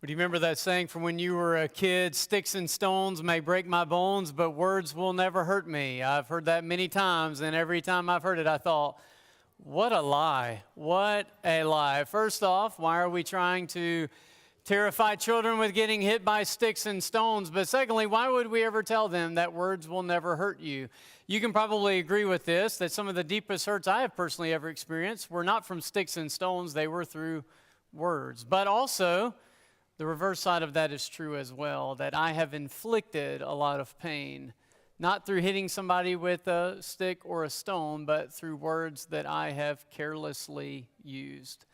Do you remember that saying from when you were a kid, sticks and stones may break my bones, but words will never hurt me? I've heard that many times, and every time I've heard it, I thought, what a lie. What a lie. First off, why are we trying to terrify children with getting hit by sticks and stones? But secondly, why would we ever tell them that words will never hurt you? You can probably agree with this, that some of the deepest hurts I have personally ever experienced were not from sticks and stones, they were through words. But also, the reverse side of that is true as well, that I have inflicted a lot of pain, not through hitting somebody with a stick or a stone, but through words that I have carelessly used.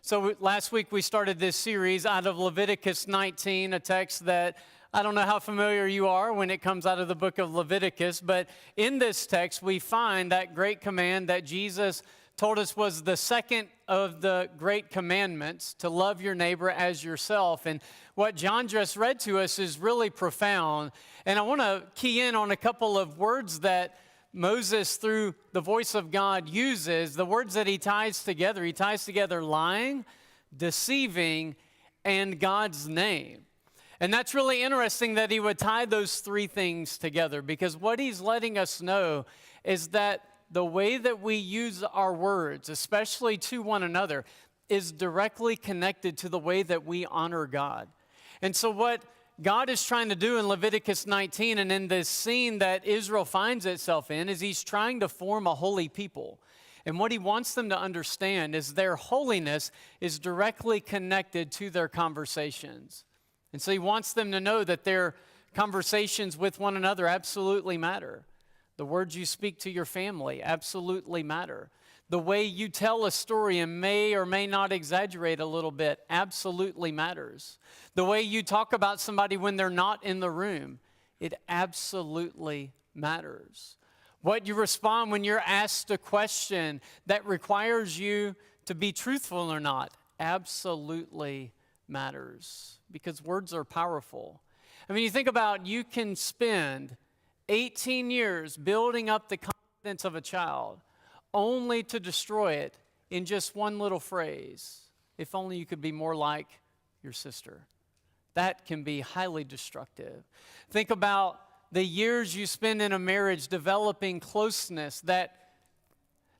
So last week we started this series out of Leviticus 19, a text that I don't know how familiar you are when it comes out of the book of Leviticus, but in this text we find that great command that Jesus told us was the second of the great commandments, to love your neighbor as yourself. And what John just read to us is really profound. And I want to key in on a couple of words that Moses, through the voice of God, uses, the words that he ties together. He ties together lying, deceiving, and God's name. And that's really interesting that he would tie those three things together, because what he's letting us know is that the way that we use our words, especially to one another, is directly connected to the way that we honor God. And so what God is trying to do in Leviticus 19 and in this scene that Israel finds itself in is he's trying to form a holy people. And what he wants them to understand is their holiness is directly connected to their conversations. And so he wants them to know that their conversations with one another absolutely matter. The words you speak to your family absolutely matter. The way you tell a story and may or may not exaggerate a little bit absolutely matters. The way you talk about somebody when they're not in the room, it absolutely matters. What you respond when you're asked a question that requires you to be truthful or not absolutely matters, because words are powerful. I mean, you think about, you can spend 18 years building up the confidence of a child only to destroy it in just one little phrase. If only you could be more like your sister. That can be highly destructive. Think about the years you spend in a marriage developing closeness that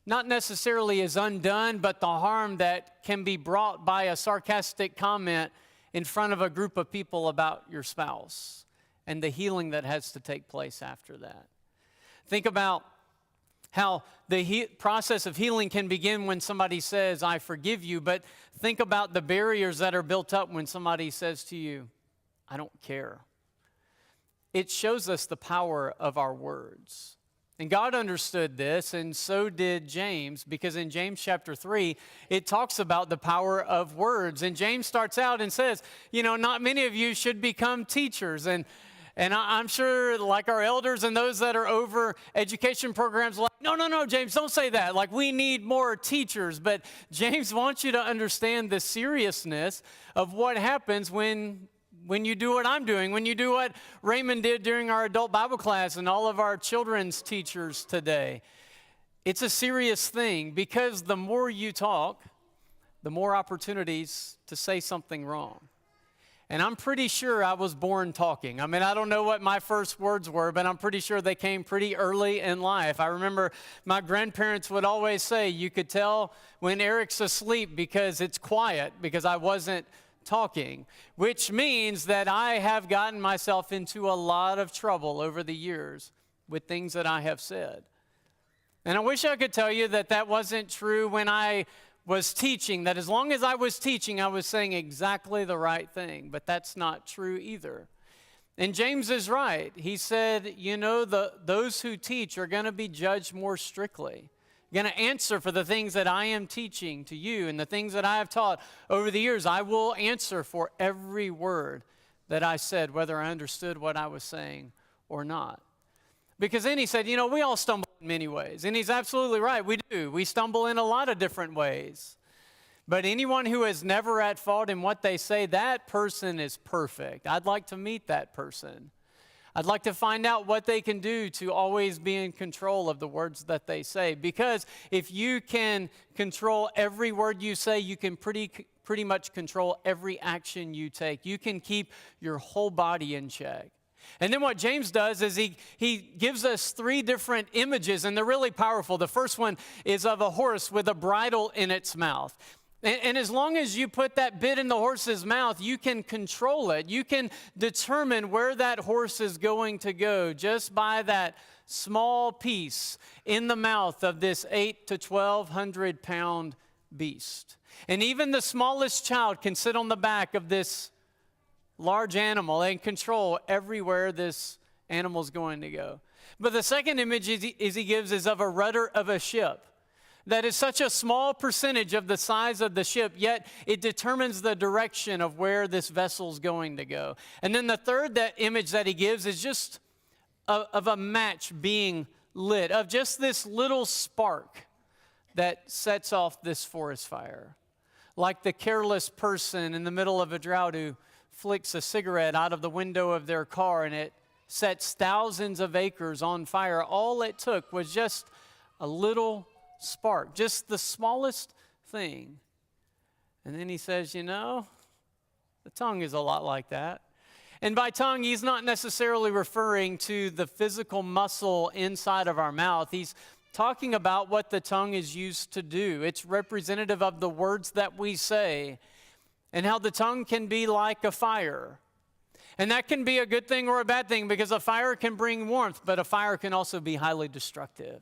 not necessarily is undone, but the harm that can be brought by a sarcastic comment in front of a group of people about your spouse, and the healing that has to take place after that. Think about how the process of healing can begin when somebody says, I forgive you, but think about the barriers that are built up when somebody says to you, I don't care. It shows us the power of our words. And God understood this, and so did James, because in James chapter 3, it talks about the power of words. And James starts out and says, not many of you should become teachers. And I'm sure, like our elders and those that are over education programs, like, no, James, don't say that. Like, we need more teachers. But James wants you to understand the seriousness of what happens when you do what I'm doing, when you do what Raymond did during our adult Bible class and all of our children's teachers today. It's a serious thing, because the more you talk, the more opportunities to say something wrong. And I'm pretty sure I was born talking. I mean, I don't know what my first words were, but I'm pretty sure they came pretty early in life. I remember my grandparents would always say, you could tell when Eric's asleep because it's quiet, because I wasn't talking, which means that I have gotten myself into a lot of trouble over the years with things that I have said. And I wish I could tell you that that wasn't true when I was teaching, that as long as I was teaching, I was saying exactly the right thing, but that's not true either. And James is right. He said, those who teach are going to be judged more strictly, going to answer for the things that I am teaching to you and the things that I have taught over the years. I will answer for every word that I said, whether I understood what I was saying or not. Because then he said, we all stumble in many ways. And he's absolutely right. We do. We stumble in a lot of different ways. But anyone who is never at fault in what they say, that person is perfect. I'd like to meet that person. I'd like to find out what they can do to always be in control of the words that they say. Because if you can control every word you say, you can pretty much control every action you take. You can keep your whole body in check. And then what James does is he gives us three different images, and they're really powerful. The first one is of a horse with a bridle in its mouth. And as long as you put that bit in the horse's mouth, you can control it. You can determine where that horse is going to go just by that small piece in the mouth of this 8 to 1,200 pound beast. And even the smallest child can sit on the back of this large animal and control everywhere this animal's going to go. But the second image he gives is of a rudder of a ship. That is such a small percentage of the size of the ship, yet it determines the direction of where this vessel's going to go. And then the third image that he gives is just of a match being lit, of just this little spark that sets off this forest fire. Like the careless person in the middle of a drought who flicks a cigarette out of the window of their car and it sets thousands of acres on fire. All it took was just a little spark, just the smallest thing. And then he says, the tongue is a lot like that. And by tongue, he's not necessarily referring to the physical muscle inside of our mouth. He's talking about what the tongue is used to do. It's representative of the words that we say and how the tongue can be like a fire. And that can be a good thing or a bad thing because a fire can bring warmth, but a fire can also be highly destructive.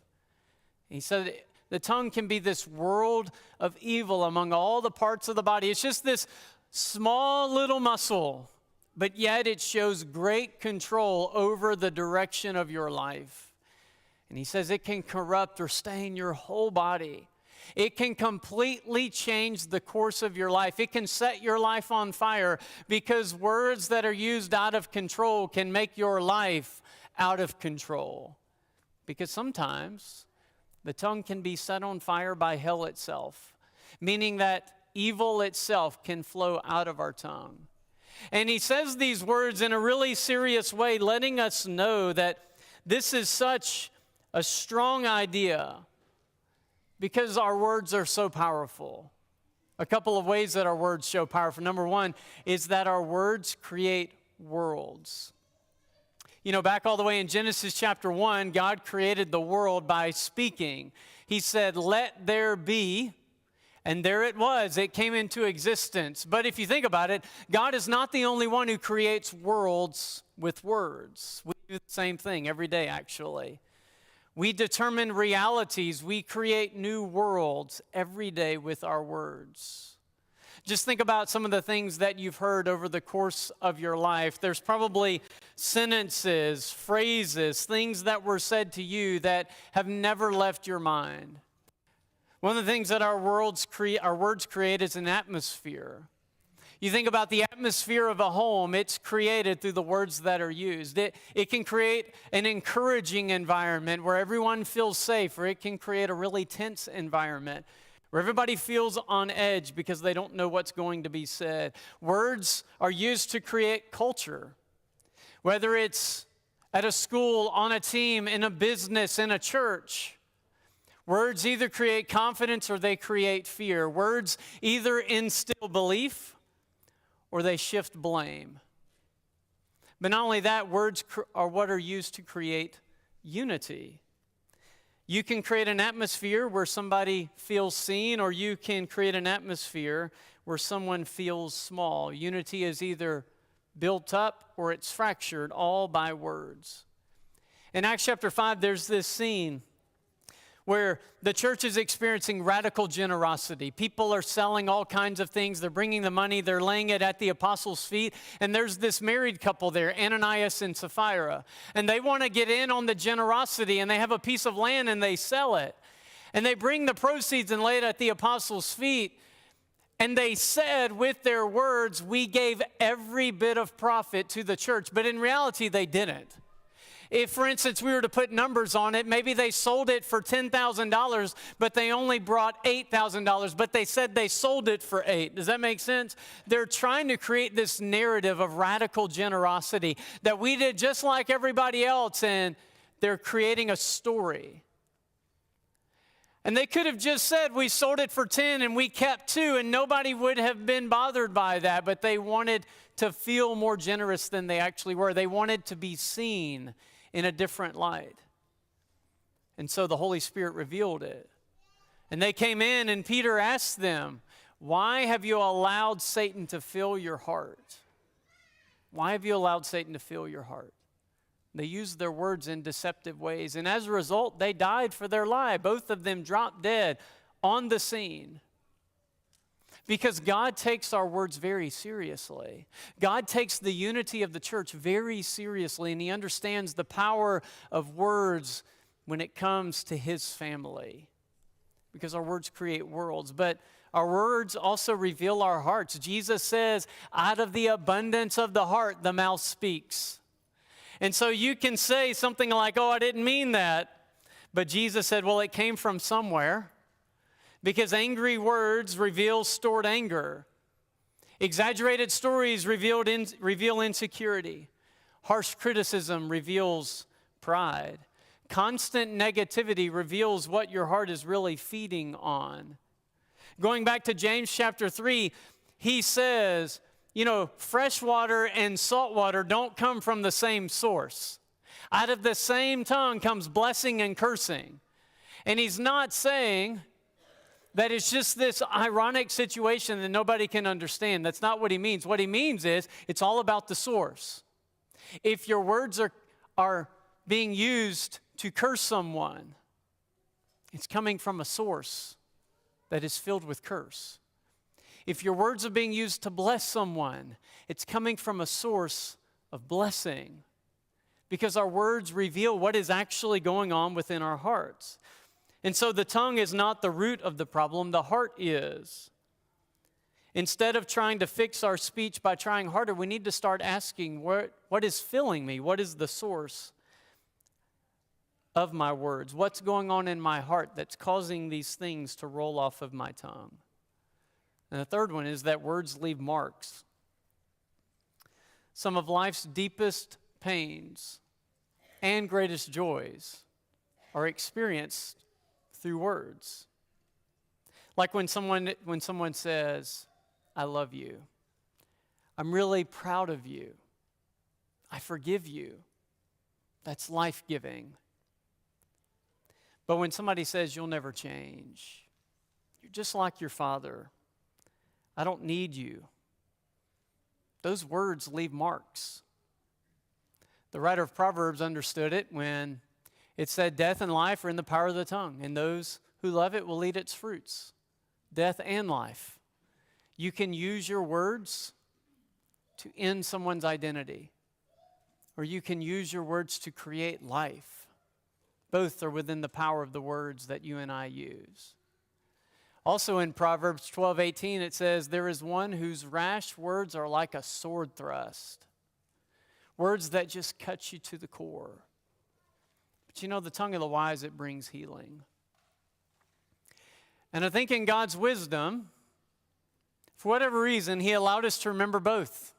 He said the tongue can be this world of evil among all the parts of the body. It's just this small little muscle, but yet it shows great control over the direction of your life. And he says it can corrupt or stain your whole body. It can completely change the course of your life. It can set your life on fire because words that are used out of control can make your life out of control. Because sometimes the tongue can be set on fire by hell itself, meaning that evil itself can flow out of our tongue. And he says these words in a really serious way, letting us know that this is such a strong idea because our words are so powerful. A couple of ways that our words show powerful. Number one is that our words create worlds. Back all the way in Genesis chapter 1, God created the world by speaking. He said, "Let there be," and there it was. It came into existence. But if you think about it, God is not the only one who creates worlds with words. We do the same thing every day, actually. We determine realities. We create new worlds every day with our words. Just think about some of the things that you've heard over the course of your life. There's probably sentences, phrases, things that were said to you that have never left your mind. One of the things that our words create is an atmosphere. You think about the atmosphere of a home, it's created through the words that are used. It can create an encouraging environment where everyone feels safe, or it can create a really tense environment where everybody feels on edge because they don't know what's going to be said. Words are used to create culture, whether it's at a school, on a team, in a business, in a church. Words either create confidence or they create fear. Words either instill belief or they shift blame. But not only that, words are what are used to create unity. You can create an atmosphere where somebody feels seen, or you can create an atmosphere where someone feels small. Unity is either built up or it's fractured, all by words. In Acts chapter 5, there's this scene where the church is experiencing radical generosity. People are selling all kinds of things. They're bringing the money. They're laying it at the apostles' feet. And there's this married couple there, Ananias and Sapphira. And they want to get in on the generosity, and they have a piece of land, and they sell it. And they bring the proceeds and lay it at the apostles' feet. And they said with their words, "We gave every bit of profit to the church." But in reality, they didn't. If, for instance, we were to put numbers on it, maybe they sold it for $10,000, but they only brought $8,000, but they said they sold it for $8,000. Does that make sense? They're trying to create this narrative of radical generosity that we did just like everybody else, and they're creating a story. And they could have just said, we sold it for 10 and we kept 2, and nobody would have been bothered by that, but they wanted to feel more generous than they actually were. They wanted to be seen in a different light. And so the Holy Spirit revealed it. And they came in, and Peter asked them, why have you allowed Satan to fill your heart? Why have you allowed Satan to fill your heart? They used their words in deceptive ways, and as a result, they died for their lie. Both of them dropped dead on the scene. Because God takes our words very seriously. God takes the unity of the church very seriously, and He understands the power of words when it comes to His family. Because our words create worlds, but our words also reveal our hearts. Jesus says, out of the abundance of the heart, the mouth speaks. And so you can say something like, oh, I didn't mean that. But Jesus said, well, it came from somewhere. Because angry words reveal stored anger. Exaggerated stories reveal insecurity. Harsh criticism reveals pride. Constant negativity reveals what your heart is really feeding on. Going back to James chapter 3, he says, fresh water and salt water don't come from the same source. Out of the same tongue comes blessing and cursing. And he's not saying that it's just this ironic situation that nobody can understand. That's not what he means. What he means is it's all about the source. If your words are being used to curse someone, it's coming from a source that is filled with curse. If your words are being used to bless someone, it's coming from a source of blessing. Because our words reveal what is actually going on within our hearts. And so the tongue is not the root of the problem, the heart is. Instead of trying to fix our speech by trying harder, we need to start asking, what is filling me? What is the source of my words? What's going on in my heart that's causing these things to roll off of my tongue? And the third one is that words leave marks. Some of life's deepest pains and greatest joys are experienced through words. Like when someone says, I love you. I'm really proud of you. I forgive you. That's life-giving. But when somebody says, you'll never change, you're just like your father, I don't need you, those words leave marks. The writer of Proverbs understood it when it said death and life are in the power of the tongue, and those who love it will eat its fruits. Death and life. You can use your words to end someone's identity, or you can use your words to create life. Both are within the power of the words that you and I use. Also in Proverbs 12:18, it says, there is one whose rash words are like a sword thrust. Words that just cut you to the core. But the tongue of the wise, it brings healing. And I think in God's wisdom, for whatever reason, He allowed us to remember both.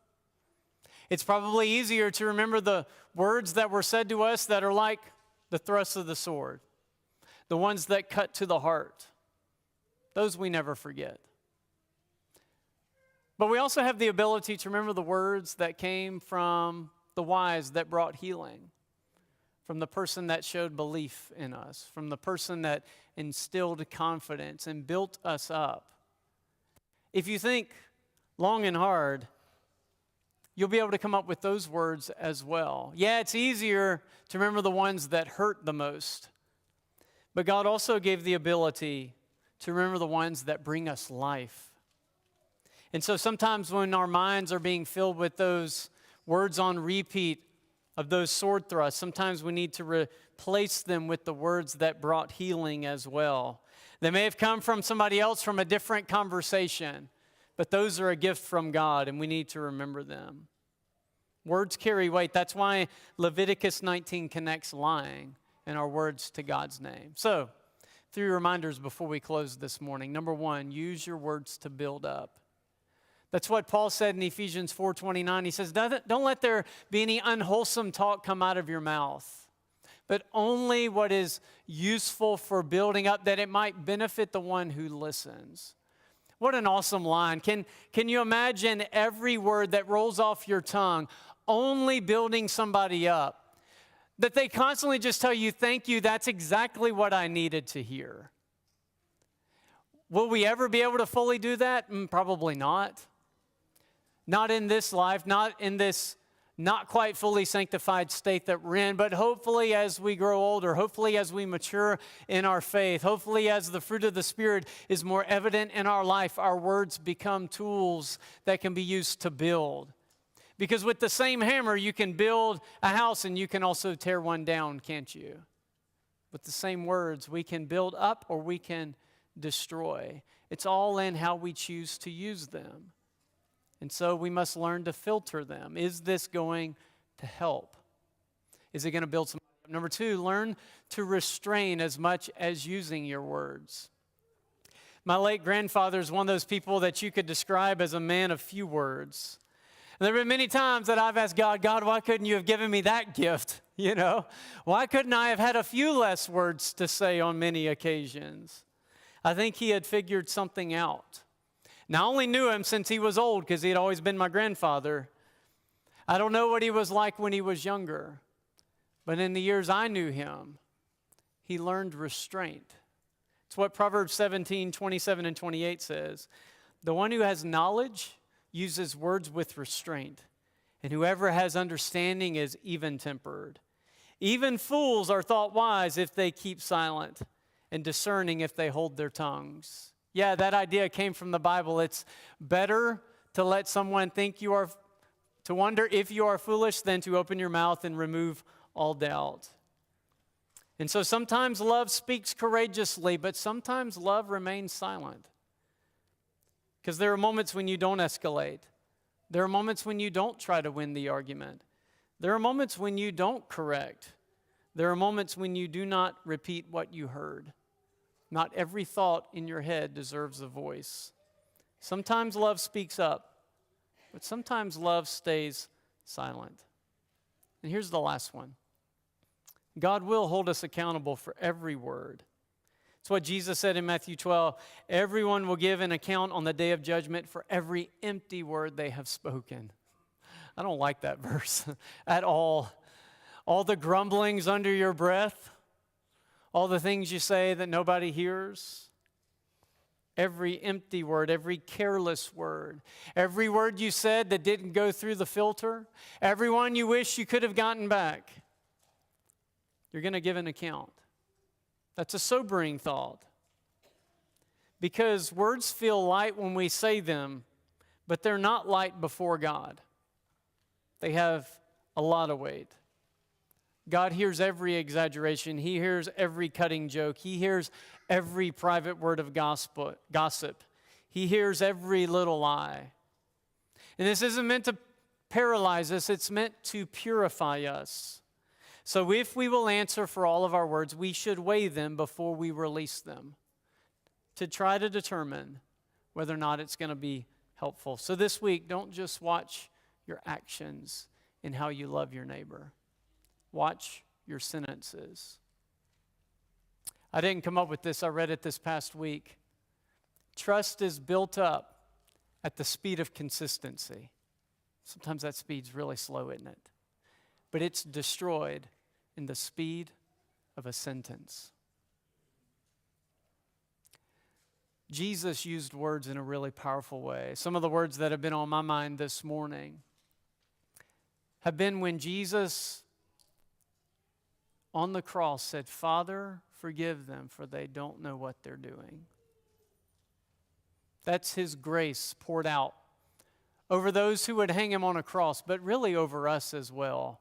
It's probably easier to remember the words that were said to us that are like the thrust of the sword, the ones that cut to the heart. Those we never forget. But we also have the ability to remember the words that came from the wise that brought healing, from the person that showed belief in us, from the person that instilled confidence and built us up. If you think long and hard, you'll be able to come up with those words as well. Yeah, it's easier to remember the ones that hurt the most, but God also gave the ability to remember the ones that bring us life. And so sometimes when our minds are being filled with those words on repeat of those sword thrusts, sometimes we need to replace them with the words that brought healing as well. They may have come from somebody else from a different conversation, but those are a gift from God, and we need to remember them. Words carry weight. That's why Leviticus 19 connects lying and our words to God's name. So, 3 reminders before we close this morning. Number 1, use your words to build up. That's what Paul said in Ephesians 4:29. He says, don't let there be any unwholesome talk come out of your mouth, but only what is useful for building up, that it might benefit the one who listens. What an awesome line. Can you imagine every word that rolls off your tongue only building somebody up? That they constantly just tell you, thank you, that's exactly what I needed to hear. Will we ever be able to fully do that? Probably not. Not in this life, not in this not quite fully sanctified state that we're in, but hopefully as we grow older, hopefully as we mature in our faith, hopefully as the fruit of the Spirit is more evident in our life, our words become tools that can be used to build. Because with the same hammer, you can build a house and you can also tear one down, can't you? With the same words, we can build up or we can destroy. It's all in how we choose to use them. And so we must learn to filter them. Is this going to help? Is it going to build some? Number 2, learn to restrain as much as using your words. My late grandfather is one of those people that you could describe as a man of few words. And there have been many times that I've asked God, why couldn't you have given me that gift? You know, why couldn't I have had a few less words to say on many occasions? I think he had figured something out. Now, I only knew him since he was old because he had always been my grandfather. I don't know what he was like when he was younger. But in the years I knew him, he learned restraint. It's what Proverbs 17:27 and 28 says. The one who has knowledge uses words with restraint, and whoever has understanding is even-tempered. Even fools are thought wise if they keep silent, and discerning if they hold their tongues. Yeah, that idea came from the Bible. It's better to let someone think you are, to wonder if you are foolish than to open your mouth and remove all doubt. And so sometimes love speaks courageously, but sometimes love remains silent. Because there are moments when you don't escalate. There are moments when you don't try to win the argument. There are moments when you don't correct. There are moments when you do not repeat what you heard. Not every thought in your head deserves a voice. Sometimes love speaks up, but sometimes love stays silent. And here's the last one. God will hold us accountable for every word. It's what Jesus said in Matthew 12. Everyone will give an account on the day of judgment for every empty word they have spoken. I don't like that verse at all. All the grumblings under your breath, all the things you say that nobody hears, every empty word, every careless word, every word you said that didn't go through the filter, every one you wish you could have gotten back, you're going to give an account. That's a sobering thought. Because words feel light when we say them, but they're not light before God. They have a lot of weight. God hears every exaggeration. He hears every cutting joke. He hears every private word of gossip. He hears every little lie. And this isn't meant to paralyze us. It's meant to purify us. So if we will answer for all of our words, we should weigh them before we release them to try to determine whether or not it's going to be helpful. So this week, don't just watch your actions in how you love your neighbor. Watch your sentences. I didn't come up with this. I read it this past week. Trust is built up at the speed of consistency. Sometimes that speed's really slow, isn't it? But it's destroyed in the speed of a sentence. Jesus used words in a really powerful way. Some of the words that have been on my mind this morning have been when Jesus on the cross said, Father, forgive them, for they don't know what they're doing. That's his grace poured out over those who would hang him on a cross, but really over us as well.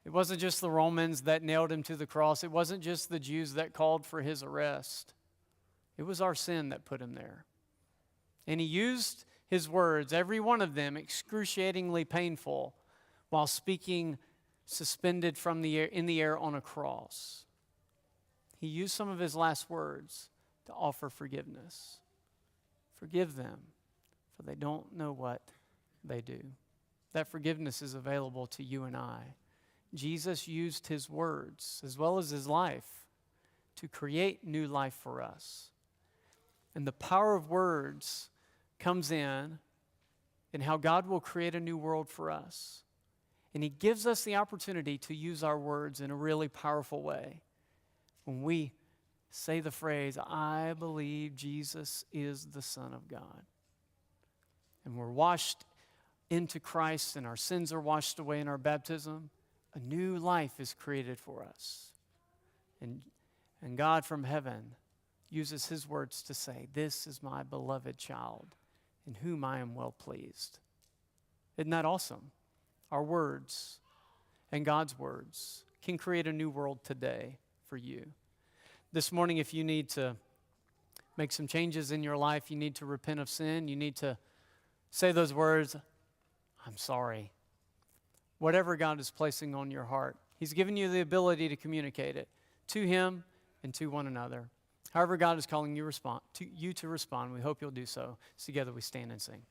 It wasn't just the Romans that nailed him to the cross. It wasn't just the Jews that called for his arrest. It was our sin that put him there. And he used his words, every one of them excruciatingly painful, while speaking suspended from the air, in the air on a cross. He used some of his last words to offer forgiveness. Forgive them, for they don't know what they do. That forgiveness is available to you and I. Jesus used his words as well as his life to create new life for us. And the power of words comes in how God will create a new world for us. And he gives us the opportunity to use our words in a really powerful way. When we say the phrase, I believe Jesus is the Son of God. And we're washed into Christ and our sins are washed away in our baptism, a new life is created for us. And God from heaven uses his words to say, this is my beloved child in whom I am well pleased. Isn't that awesome? Our words and God's words can create a new world today for you. This morning, if you need to make some changes in your life, you need to repent of sin, you need to say those words, I'm sorry. Whatever God is placing on your heart, he's given you the ability to communicate it to him and to one another. However God is calling you to respond, we hope you'll do so. Together we stand and sing.